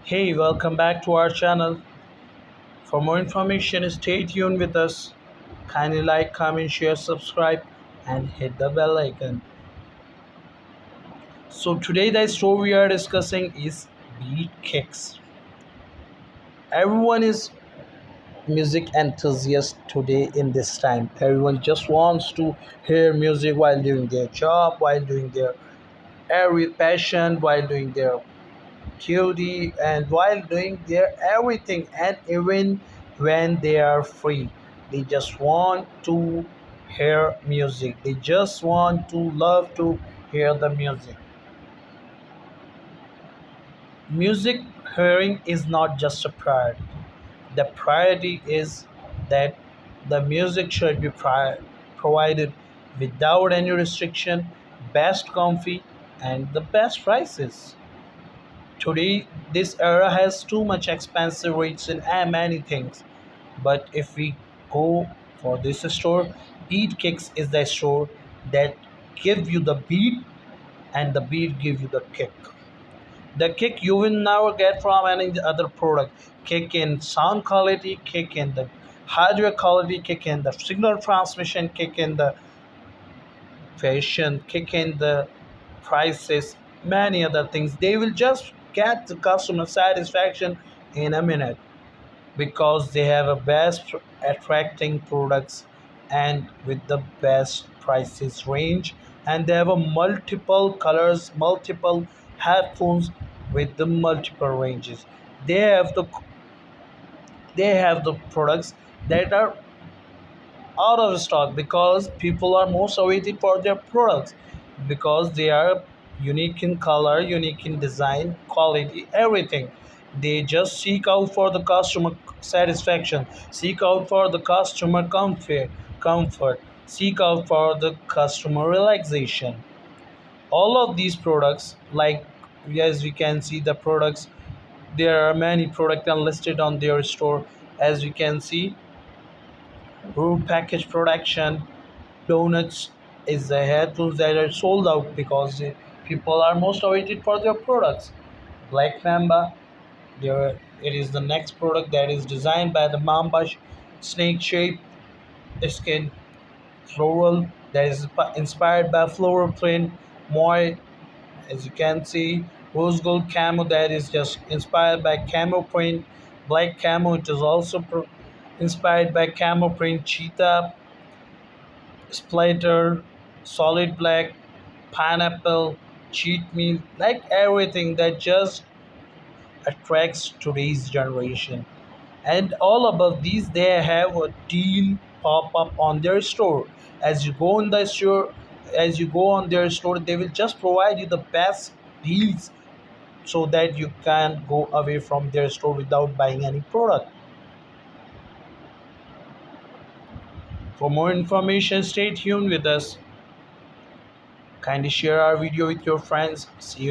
Hey, welcome back to our channel. For more information, stay tuned with us. Kindly like, comment, share, subscribe, and hit the bell icon. So today the story we are discussing is beat kicks. Everyone is music enthusiast today in this time. Everyone just wants to hear music while doing their job, while doing their every passion, while doing their duty, and while doing their everything, and even when they are free, they just want to hear music. They just want to love to hear the music. Music hearing is not just a priority. The priority is that the music should be provided without any restriction, best comfy, and the best prices. Today, this era has too much expensive rates in many things. But if we go for this store, Beat Kicks is the store that give you the beat and the beat give you the kick. The kick you will never get from any other product. Kick in sound quality, kick in the hardware quality, kick in the signal transmission, kick in the fashion, kick in the prices, many other things. They will just get the customer satisfaction in a minute because they have a best attracting products and with the best prices range, and they have a multiple colors, multiple headphones with the multiple ranges. They have the products that are out of stock because people are most awaited for their products because they are unique in color, unique in design, quality, everything. They just seek out for the customer satisfaction, seek out for the customer comfort, seek out for the customer relaxation. All of these products, like as we can see the products, there are many products listed on their store. As we can see, Root package production donuts is the hair tools that are sold out because people are most awaited for their products. Black Mamba, there it is the next product that is designed by the Mamba snake shape skin floral that is inspired by floral print. Moi, as you can see, rose gold camo that is just inspired by camo print. Black camo, it is also inspired by camo print. Cheetah splatter, solid black, pineapple, cheat meal, like everything that just attracts today's generation. And all above these, they have a deal pop up on their store. As you go in the store, as you go on their store, they will just provide you the best deals so that you can go away from their store without buying any product. For more information, stay tuned with us. Kindly share our video with your friends. See you.